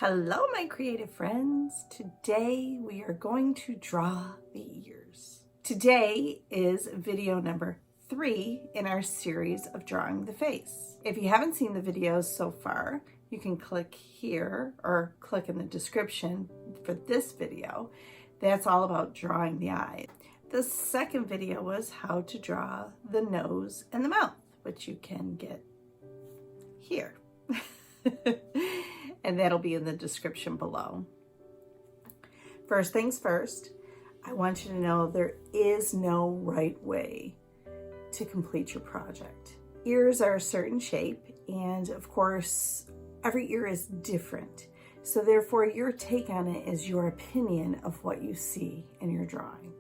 Hello, my creative friends. Today we are going to draw the ears. Today is video number 3 in our series of drawing the face. If you haven't seen the videos so far, you can click here or click in the description for this video. That's all about drawing the eyes. The second video was how to draw the nose and the mouth, which you can get here. And that'll be in the description below. First things first, I want you to know there is no right way to complete your project. Ears are a certain shape, and of course, every ear is different. So therefore, your take on it is your opinion of what you see in your drawing.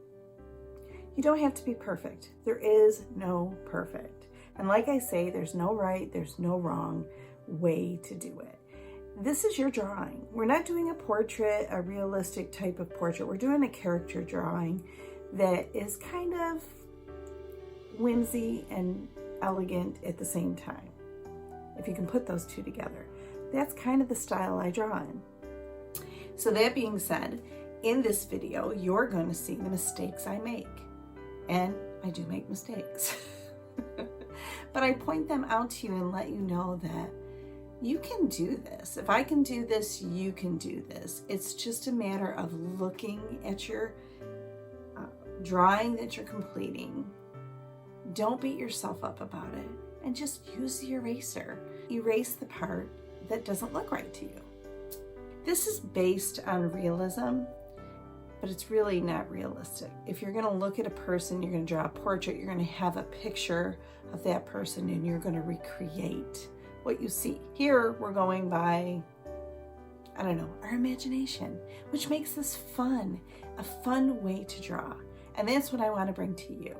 You don't have to be perfect. There is no perfect. And like I say, there's no right, there's no wrong way to do it. This is your drawing. We're not doing a portrait, a realistic type of portrait. We're doing a character drawing that is kind of whimsy and elegant at the same time. If you can put those two together, that's kind of the style I draw in. So that being said, in this video, you're going to see the mistakes I make. And I do make mistakes. But I point them out to you and let you know that you can do this. If I can do this, you can do this. It's just a matter of looking at your drawing that you're completing. Don't beat yourself up about it and just use the eraser. Erase the part that doesn't look right to you. This is based on realism, but it's really not realistic. If you're gonna look at a person, you're gonna draw a portrait, you're gonna have a picture of that person and you're gonna recreate what you see. Here we're going by, I don't know, our imagination, which makes this fun, a fun way to draw. And that's what I want to bring to you.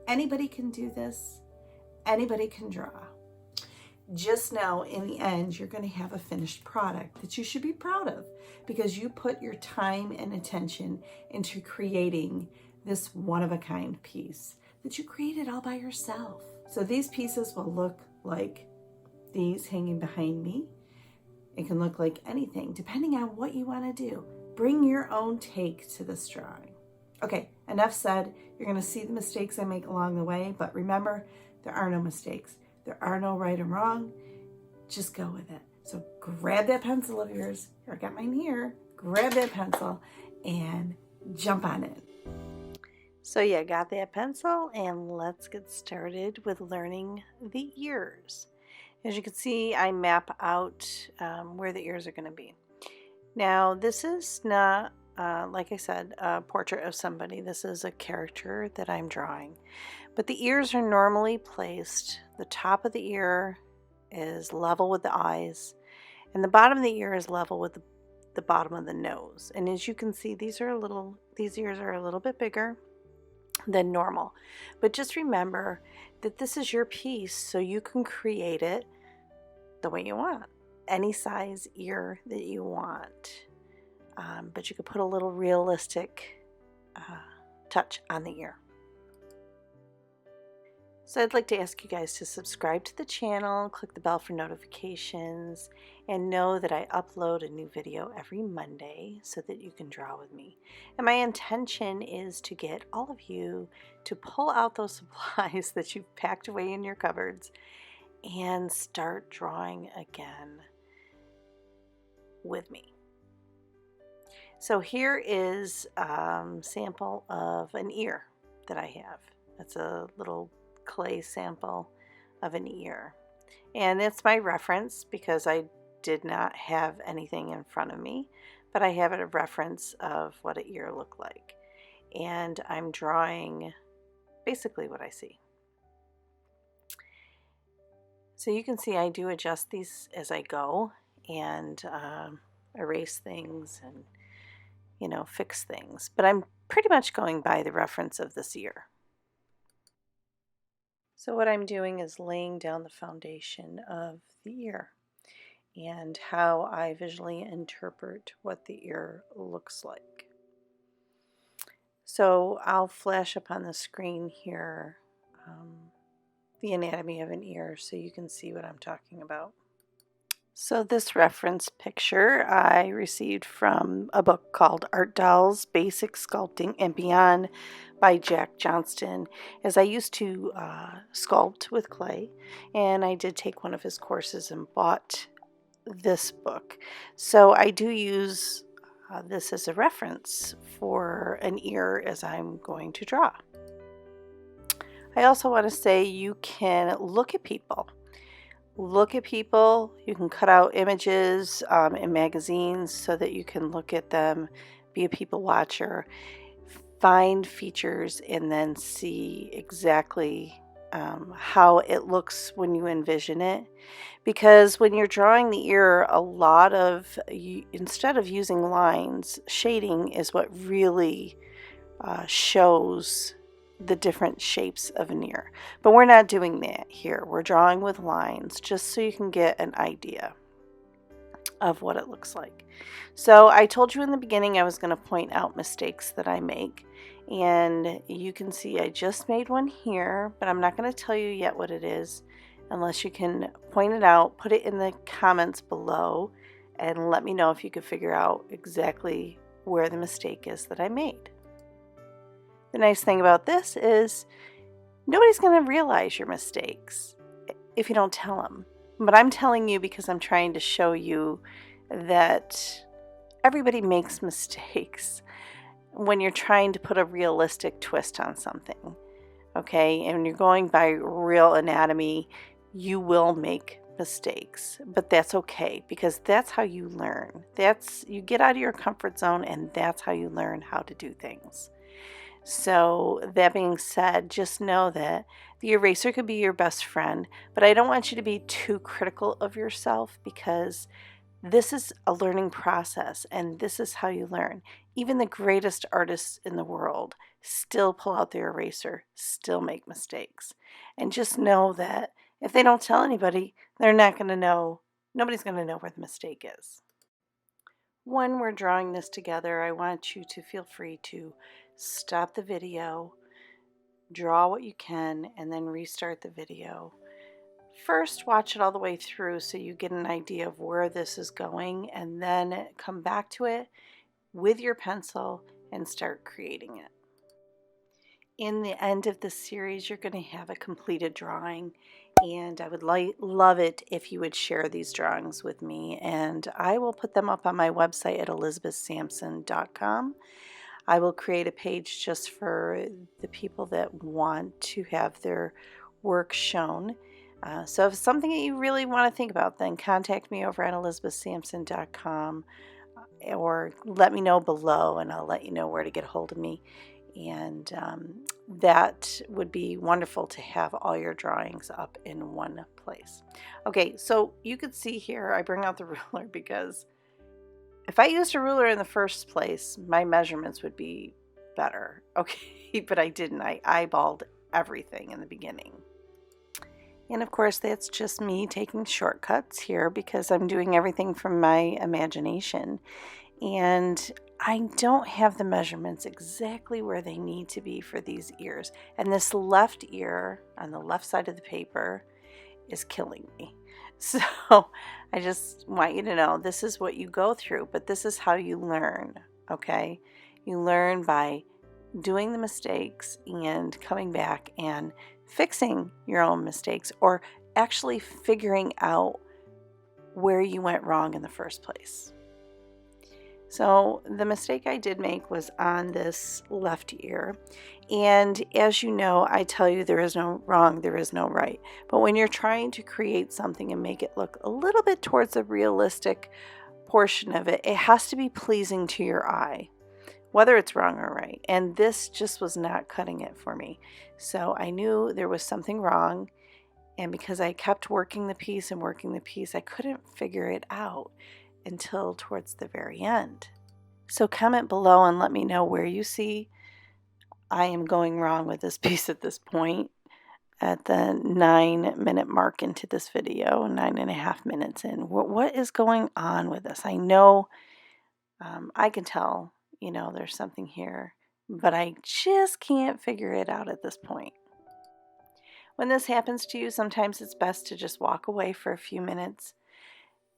Anybody can do this. Anybody can draw. Just know in the end, you're going to have a finished product that you should be proud of because you put your time and attention into creating this one-of-a-kind piece that you created all by yourself. So these pieces will look like these hanging behind me. It can look like anything depending on what you want to do. Bring your own take to this drawing. Okay, enough said. You're going to see the mistakes I make along the way, but remember, there are no mistakes. There are no right and wrong. Just go with it. So grab that pencil of yours. Here, I got mine here. Grab that pencil and jump on it. So yeah, got that pencil and let's get started with learning the ears. As you can see, I map out where the ears are going to be. Now, this is not, like I said, a portrait of somebody. This is a character that I'm drawing. But the ears are normally placed. The top of the ear is level with the eyes, and the bottom of the ear is level with the bottom of the nose. And as you can see, these ears are a little bit bigger than normal. But just remember that this is your piece, so you can create it the way you want, any size ear that you want, but you could put a little realistic touch on the ear. So I'd like to ask you guys to subscribe to the channel, click the bell for notifications, and know that I upload a new video every Monday so that you can draw with me. And my intention is to get all of you to pull out those supplies that you've packed away in your cupboards and start drawing again with me. So here is a sample of an ear that I have. That's a little clay sample of an ear. And it's my reference because I did not have anything in front of me, but I have a reference of what an ear looked like. And I'm drawing basically what I see. So you can see I do adjust these as I go and erase things and, you know, fix things. But I'm pretty much going by the reference of this ear. So what I'm doing is laying down the foundation of the ear and how I visually interpret what the ear looks like. So I'll flash up on the screen here the anatomy of an ear so you can see what I'm talking about. So this reference picture I received from a book called Art Dolls, Basic Sculpting and Beyond by Jack Johnston, as I used to sculpt with clay, and I did take one of his courses and bought this book. So I do use this as a reference for an ear as I'm going to draw. I also want to say you can look at people. You can cut out images in magazines so that you can look at them, be a people watcher, find features, and then see exactly how it looks when you envision it. Because when you're drawing the ear, instead of using lines, shading is what really shows the different shapes of an ear. But we're not doing that here. We're drawing with lines just so you can get an idea of what it looks like. So I told you in the beginning I was going to point out mistakes that I make, and you can see I just made one here, but I'm not going to tell you yet what it is unless you can point it out. Put it in the comments below and let me know if you could figure out exactly where the mistake is that I made. The nice thing about this is nobody's going to realize your mistakes if you don't tell them. But I'm telling you because I'm trying to show you that everybody makes mistakes when you're trying to put a realistic twist on something. Okay? And when you're going by real anatomy, you will make mistakes. But that's okay because that's how you learn. You get out of your comfort zone, and that's how you learn how to do things. So that being said, just know that the eraser could be your best friend, but I don't want you to be too critical of yourself because this is a learning process and this is how you learn. Even the greatest artists in the world still pull out their eraser, still make mistakes. And just know that if they don't tell anybody, they're not going to know, nobody's going to know where the mistake is. When we're drawing this together, I want you to feel free to stop the video, draw what you can, and then restart the video. First, watch it all the way through so you get an idea of where this is going, and then come back to it with your pencil and start creating it. In the end of this series, you're going to have a completed drawing, and I would love it if you would share these drawings with me, and I will put them up on my website at elizabethsampson.com. I will create a page just for the people that want to have their work shown. So if it's something that you really want to think about, then contact me over at elizabethsampson.com or let me know below and I'll let you know where to get a hold of me. And that would be wonderful to have all your drawings up in one place. Okay, so you could see here I bring out the ruler because if I used a ruler in the first place, my measurements would be better. Okay, but I didn't. I eyeballed everything in the beginning. And of course, that's just me taking shortcuts here because I'm doing everything from my imagination. And I don't have the measurements exactly where they need to be for these ears. And this left ear on the left side of the paper is killing me. So I just want you to know this is what you go through, but this is how you learn, okay? You learn by doing the mistakes and coming back and fixing your own mistakes or actually figuring out where you went wrong in the first place. So the mistake I did make was on this left ear. And as you know, I tell you there is no wrong, there is no right. But when you're trying to create something and make it look a little bit towards the realistic portion of it, it has to be pleasing to your eye, whether it's wrong or right. And this just was not cutting it for me. So I knew there was something wrong. And because I kept working the piece and working the piece, I couldn't figure it out until towards the very end. So comment below and let me know where you see I am going wrong with this piece at this point at the 9-minute mark into this video, 9.5 minutes in. What is going on with this? I know I can tell, there's something here, but I just can't figure it out at this point. When this happens to you, sometimes it's best to just walk away for a few minutes.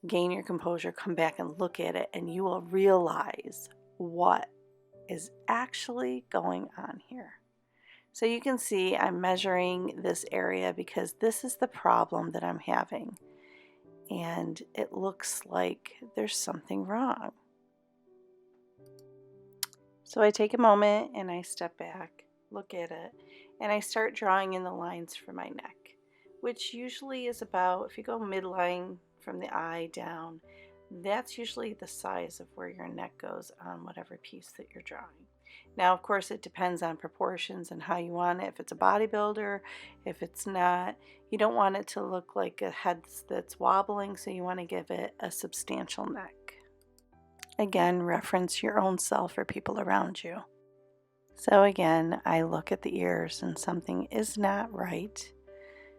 gain your composure, come back and look at it, and you will realize what is actually going on here. So you can see I'm measuring this area because this is the problem that I'm having. And it looks like there's something wrong. So I take a moment and I step back, look at it, and I start drawing in the lines for my neck, which usually is about, if you go midline from the eye down, that's usually the size of where your neck goes on whatever piece that you're drawing. Now, of course, it depends on proportions and how you want it. If it's a bodybuilder, if it's not, you don't want it to look like a head that's wobbling, so you want to give it a substantial neck. Again, reference your own self or people around you. So again, I look at the ears and something is not right.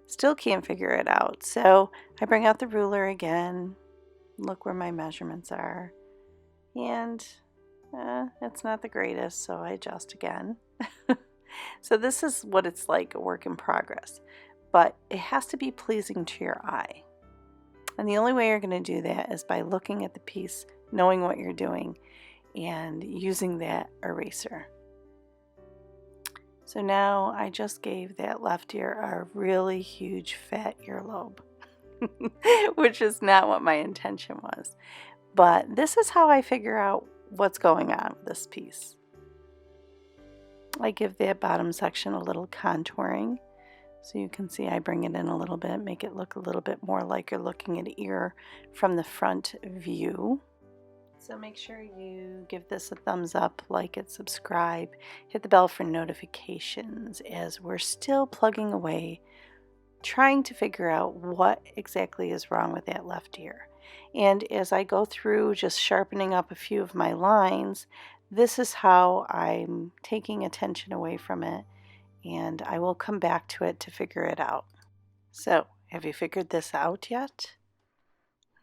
Still can't figure it out. So I bring out the ruler again, look where my measurements are, and it's not the greatest, so I adjust again. So this is what it's like, a work in progress, but it has to be pleasing to your eye. And the only way you're going to do that is by looking at the piece, knowing what you're doing, and using that eraser. So now I just gave that left ear a really huge fat earlobe, which is not what my intention was. But this is how I figure out what's going on with this piece. I give that bottom section a little contouring. So you can see I bring it in a little bit, make it look a little bit more like you're looking at an ear from the front view. So make sure you give this a thumbs up, like it, subscribe, hit the bell for notifications, as we're still plugging away, trying to figure out what exactly is wrong with that left ear. And as I go through just sharpening up a few of my lines, this is how I'm taking attention away from it, and I will come back to it to figure it out. So, have you figured this out yet?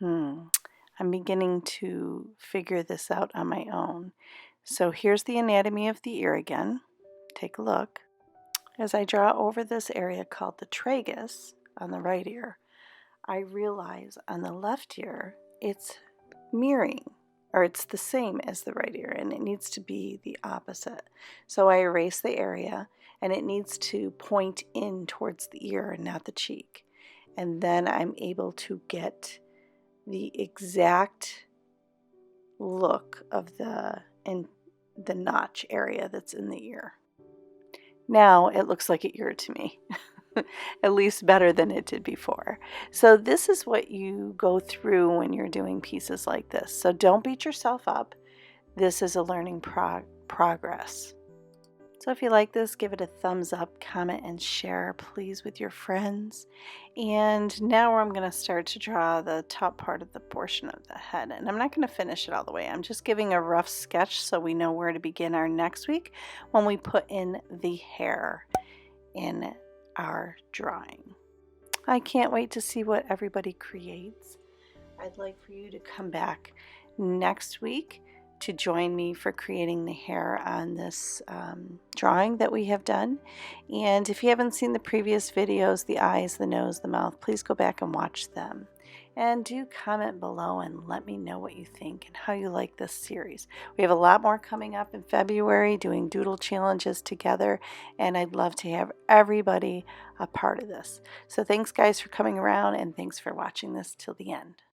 I'm beginning to figure this out on my own. So here's the anatomy of the ear again. Take a look. As I draw over this area called the tragus on the right ear, I realize on the left ear it's mirroring, or it's the same as the right ear, and it needs to be the opposite. So I erase the area, and it needs to point in towards the ear and not the cheek. And then I'm able to get the exact look of the notch area that's in the ear. Now it looks like an ear to me, at least better than it did before. So this is what you go through when you're doing pieces like this. So don't beat yourself up. This is a learning progress. So if you like this, give it a thumbs up, comment, and share, please, with your friends. And now I'm going to start to draw the top part of the portion of the head. And I'm not going to finish it all the way. I'm just giving a rough sketch so we know where to begin our next week when we put in the hair in our drawing. I can't wait to see what everybody creates. I'd like for you to come back next week to join me for creating the hair on this drawing that we have done. And if you haven't seen the previous videos, the eyes, the nose, the mouth, please go back and watch them. And do comment below and let me know what you think and how you like this series. We have a lot more coming up in February, doing doodle challenges together, and I'd love to have everybody a part of this. So thanks guys for coming around, and thanks for watching this till the end.